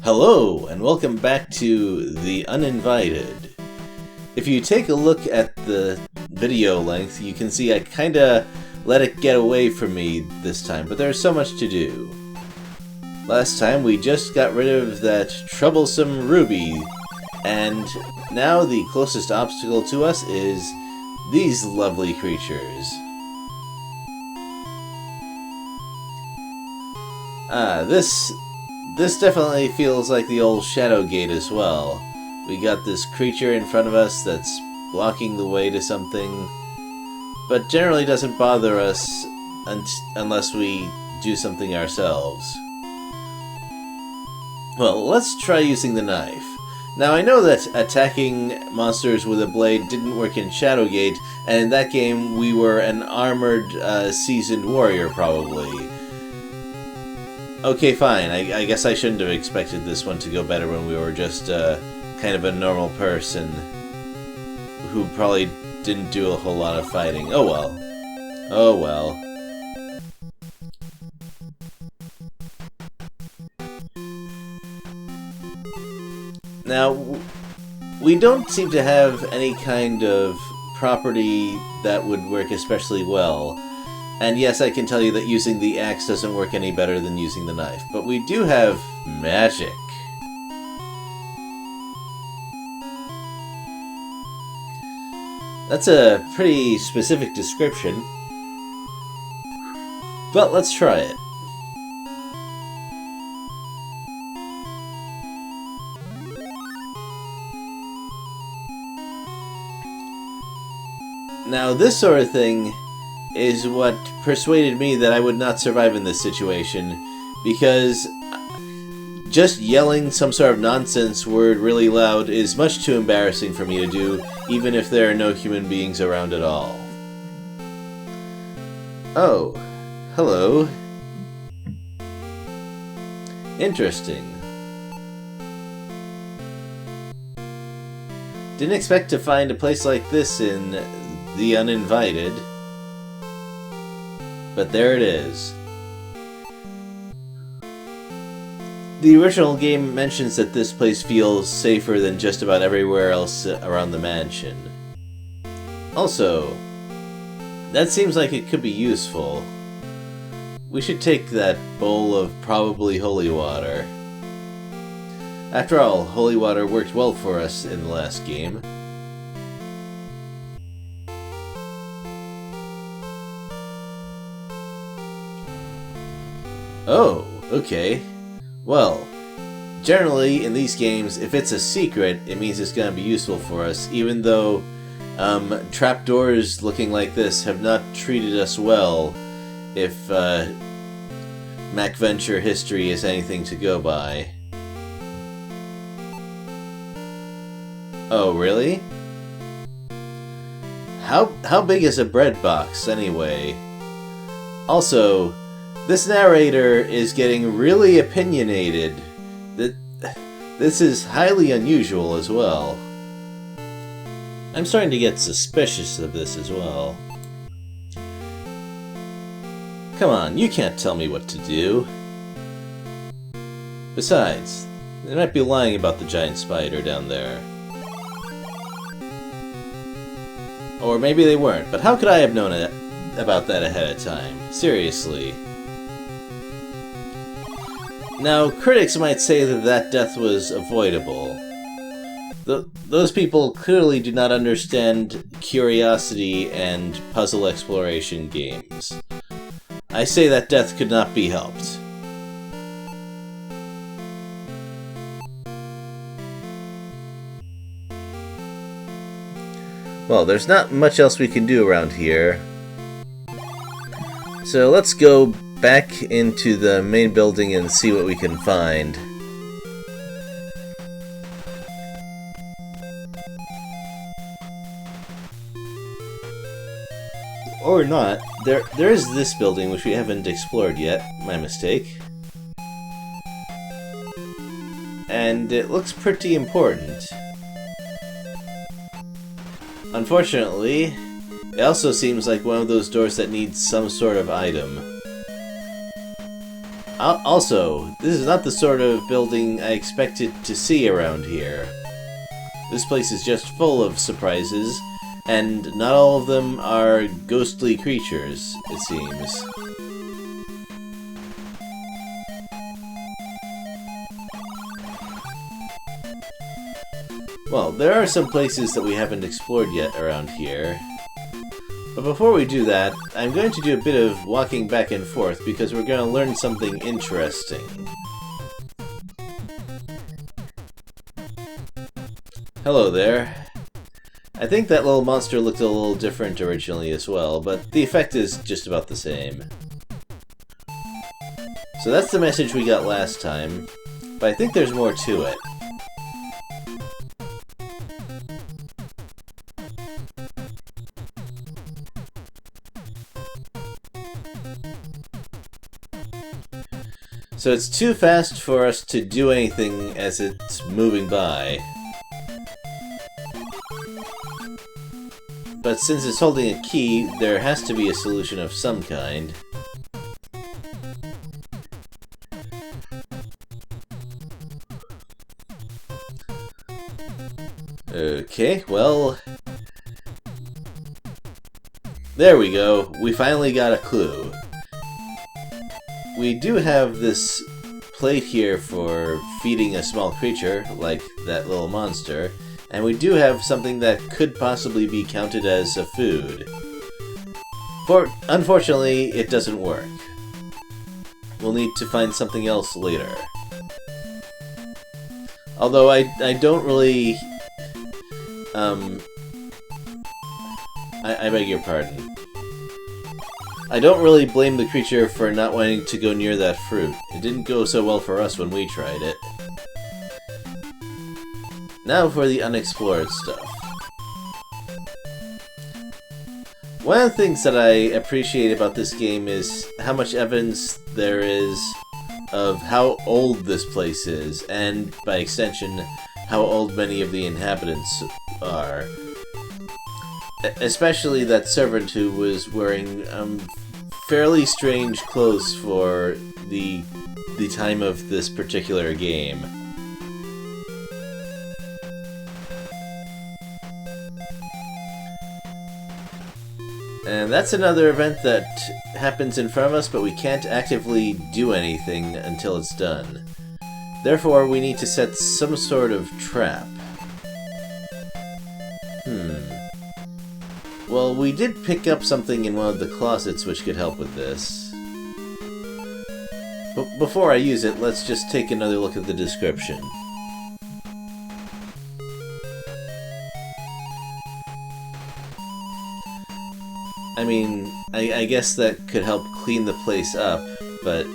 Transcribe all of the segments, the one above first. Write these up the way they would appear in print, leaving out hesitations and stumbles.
Hello, and welcome back to The Uninvited. If you take a look at the video length, you can see I kinda let it get away from me this time, but there's so much to do. Last time we just got rid of that troublesome Ruby, and now the closest obstacle to us is these lovely creatures. This definitely feels like the old Shadow Gate as well. We got this creature in front of us that's blocking the way to something, but generally doesn't bother us unless we do something ourselves. Well, let's try using the knife. Now, I know that attacking monsters with a blade didn't work in Shadowgate, and in that game we were an armored, seasoned warrior, probably. Okay, fine. I guess I shouldn't have expected this one to go better when we were just, kind of a normal person who probably didn't do a whole lot of fighting. Oh well. Oh well. Now, we don't seem to have any kind of property that would work especially well. And yes, I can tell you that using the axe doesn't work any better than using the knife. But we do have magic. That's a pretty specific description. But let's try it. Now, this sort of thing is what persuaded me that I would not survive in this situation, because just yelling some sort of nonsense word really loud is much too embarrassing for me to do, even if there are no human beings around at all. Oh, hello. Interesting. Didn't expect to find a place like this in The Uninvited. But there it is. The original game mentions that this place feels safer than just about everywhere else around the mansion. Also, that seems like it could be useful. We should take that bowl of probably holy water. After all, holy water worked well for us in the last game. Oh, okay. Well, generally in these games, if it's a secret, it means it's going to be useful for us, even though trapdoors looking like this have not treated us well, if MacVenture history is anything to go by. Oh, really? How big is a bread box, anyway? Also, this narrator is getting really opinionated. This is highly unusual as well. I'm starting to get suspicious of this as well. Come on, you can't tell me what to do. Besides, they might be lying about the giant spider down there. Or maybe they weren't, but how could I have known about that ahead of time? Seriously. Now, critics might say that that death was avoidable. Those people clearly do not understand curiosity and puzzle exploration games. I say that death could not be helped. Well, there's not much else we can do around here. So let's go back into the main building and see what we can find. Or not. There is this building which we haven't explored yet. My mistake. And it looks pretty important. Unfortunately, it also seems like one of those doors that needs some sort of item. Also, this is not the sort of building I expected to see around here. This place is just full of surprises, and not all of them are ghostly creatures, it seems. Well, there are some places that we haven't explored yet around here. But before we do that, I'm going to do a bit of walking back and forth because we're going to learn something interesting. Hello there. I think that little monster looked a little different originally as well, but the effect is just about the same. So that's the message we got last time, but I think there's more to it. So it's too fast for us to do anything as it's moving by. But since it's holding a key, there has to be a solution of some kind. Okay, well... there we go. We finally got a clue. We do have this plate here for feeding a small creature, like that little monster, and we do have something that could possibly be counted as a food. Unfortunately, it doesn't work. We'll need to find something else later. Although I don't really... I beg your pardon. I don't really blame the creature for not wanting to go near that fruit. It didn't go so well for us when we tried it. Now for the unexplored stuff. One of the things that I appreciate about this game is how much evidence there is of how old this place is, and by extension, how old many of the inhabitants are. Especially that servant who was wearing fairly strange clothes for the time of this particular game. And that's another event that happens in front of us, but we can't actively do anything until it's done. Therefore, we need to set some sort of trap. Well, we did pick up something in one of the closets which could help with this. But before I use it, let's just take another look at the description. I mean, I guess that could help clean the place up, but...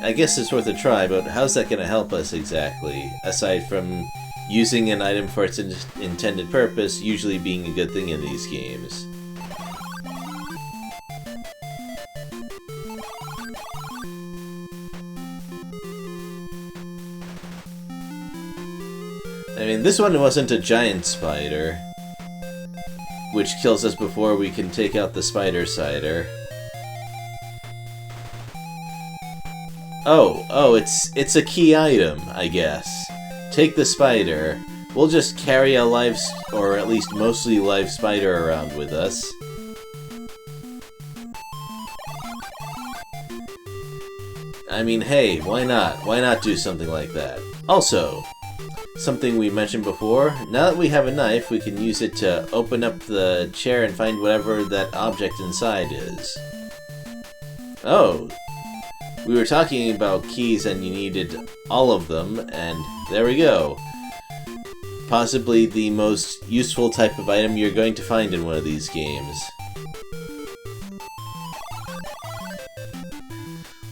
I guess it's worth a try, but how's that gonna help us exactly, aside from using an item for its intended purpose usually being a good thing in these games? I mean, this one wasn't a giant spider, which kills us before we can take out the spider cider. Oh, it's a key item, I guess. Take the spider. We'll just carry a live, or at least mostly live spider around with us. I mean, hey, why not? Why not do something like that? Also, something we mentioned before, now that we have a knife, we can use it to open up the chair and find whatever that object inside is. Oh, we were talking about keys and you needed all of them, and there we go. Possibly the most useful type of item you're going to find in one of these games.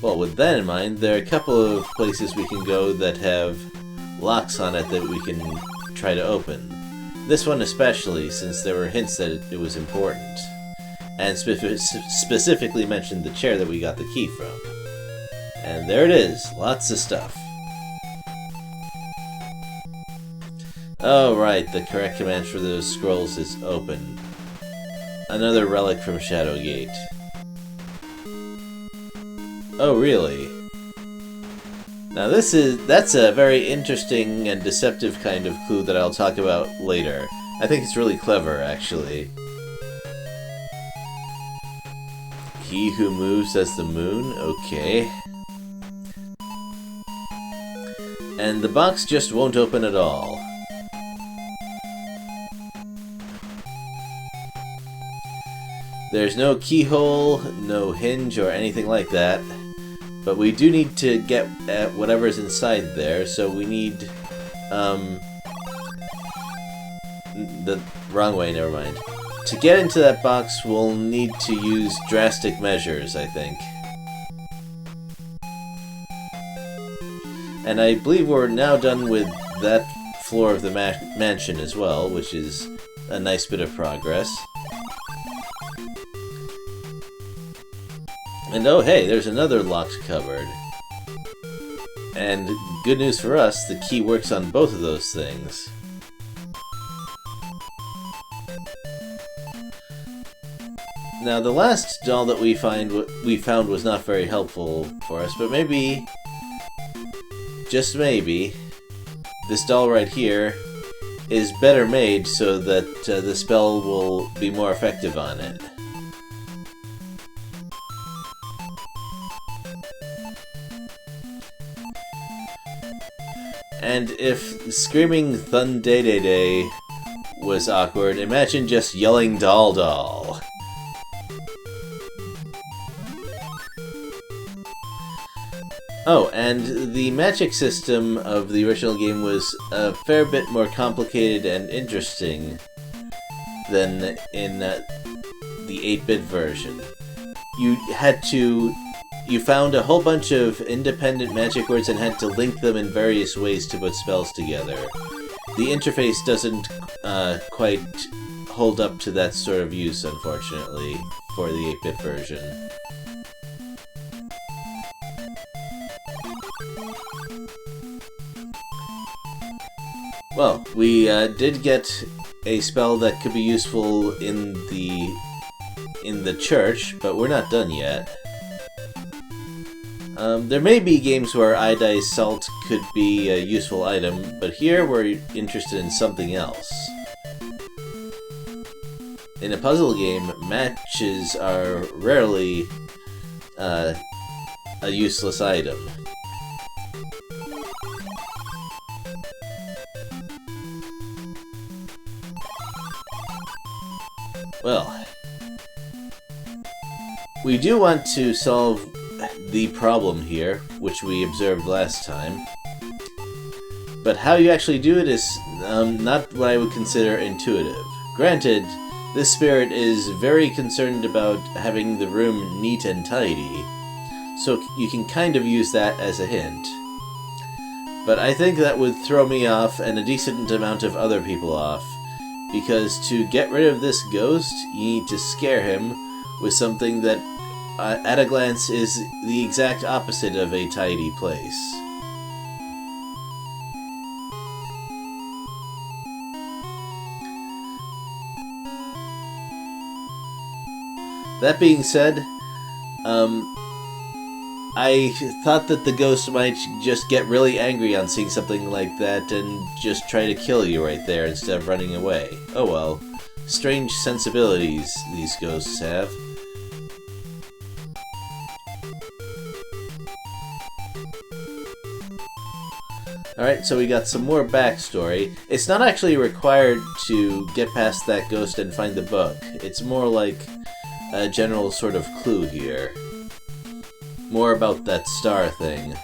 Well, with that in mind, there are a couple of places we can go that have locks on it that we can try to open. This one especially, since there were hints that it was important. And specifically mentioned the chair that we got the key from. And there it is, lots of stuff. Oh right, the correct command for those scrolls is open. Another relic from Shadowgate. Oh, really? Now that's a very interesting and deceptive kind of clue that I'll talk about later. I think it's really clever, actually. He who moves as the moon? Okay. And the box just won't open at all. There's no keyhole, no hinge, or anything like that. But we do need to get at whatever's inside there, so we need, the wrong way, never mind. To get into that box, we'll need to use drastic measures, I think. And I believe we're now done with that floor of the mansion as well, which is a nice bit of progress. And oh hey, there's another locked cupboard. And good news for us, the key works on both of those things. Now the last doll that we found was not very helpful for us, but maybe, just maybe, this doll right here is better made so that the spell will be more effective on it. And if screaming Thun-Day-Day-Day was awkward, imagine just yelling Doll Doll. Oh, and the magic system of the original game was a fair bit more complicated and interesting than in the 8-bit version. You found a whole bunch of independent magic words and had to link them in various ways to put spells together. The interface doesn't quite hold up to that sort of use, unfortunately, for the 8-bit version. Well, we did get a spell that could be useful in the church, but we're not done yet. There may be games where iodized salt could be a useful item, but here we're interested in something else. In a puzzle game, matches are rarely a useless item. Well, we do want to solve the problem here, which we observed last time. But how you actually do it is not what I would consider intuitive. Granted, this spirit is very concerned about having the room neat and tidy, so you can kind of use that as a hint. But I think that would throw me off and a decent amount of other people off, because to get rid of this ghost, you need to scare him with something that at a glance is the exact opposite of a tidy place. That being said, I thought that the ghost might just get really angry on seeing something like that and just try to kill you right there instead of running away. Oh well. Strange sensibilities these ghosts have. Alright, so we got some more backstory. It's not actually required to get past that ghost and find the book. It's more like a general sort of clue here. More about that star thing.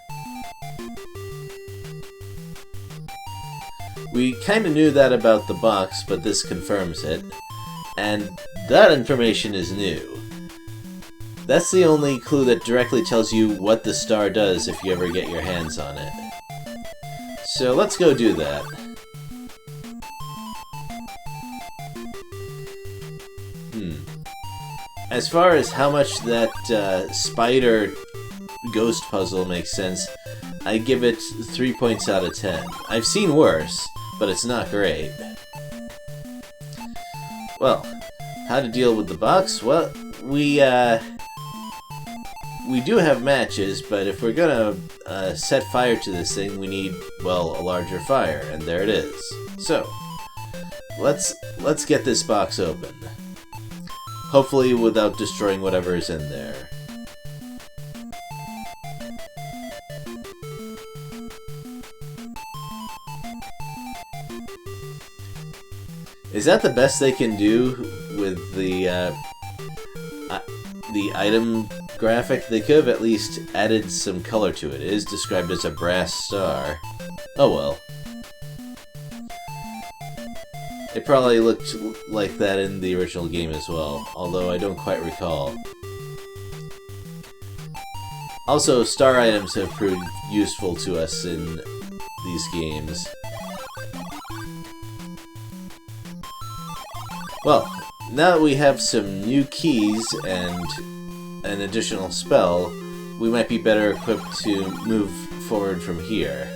We kinda knew that about the box, but this confirms it. And that information is new. That's the only clue that directly tells you what the star does if you ever get your hands on it. So let's go do that. As far as how much that spider ghost puzzle makes sense, I give it 3 points out of 10. I've seen worse, but it's not great. Well, how to deal with the box? Well, we we do have matches, but if we're gonna set fire to this thing, we need, well, a larger fire, and there it is. So, let's get this box open. Hopefully without destroying whatever is in there. Is that the best they can do with the item graphic? They could have at least added some color to it. It is described as a brass star. Oh well. It probably looked like that in the original game as well, although I don't quite recall. Also, star items have proved useful to us in these games. Well, now that we have some new keys and an additional spell, we might be better equipped to move forward from here.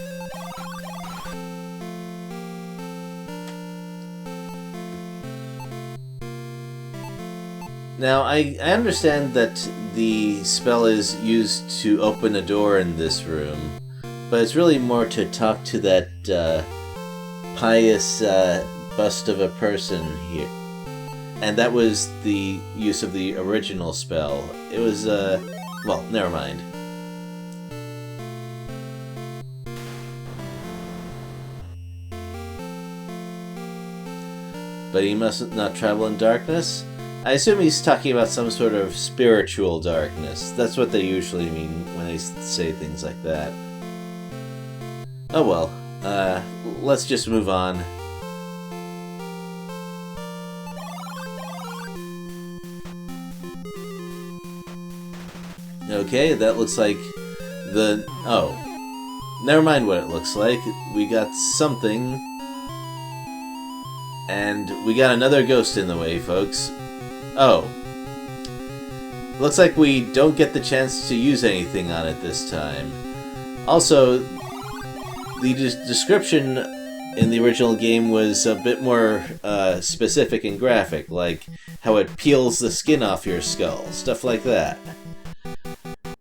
Now, I understand that the spell is used to open a door in this room, but it's really more to talk to that pious bust of a person here. And that was the use of the original spell. It was, well, never mind. But he must not travel in darkness? I assume he's talking about some sort of spiritual darkness. That's what they usually mean when they say things like that. Oh well, let's just move on. Okay, that looks like the... oh. Never mind what it looks like. We got something. And we got another ghost in the way, folks. Oh. Looks like we don't get the chance to use anything on it this time. Also, the description in the original game was a bit more specific and graphic, like how it peels the skin off your skull, stuff like that.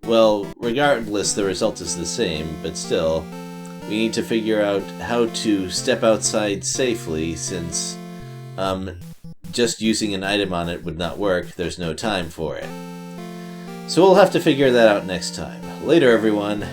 Well, regardless, the result is the same, but still, we need to figure out how to step outside safely, since just using an item on it would not work. There's no time for it. So we'll have to figure that out next time. Later, everyone.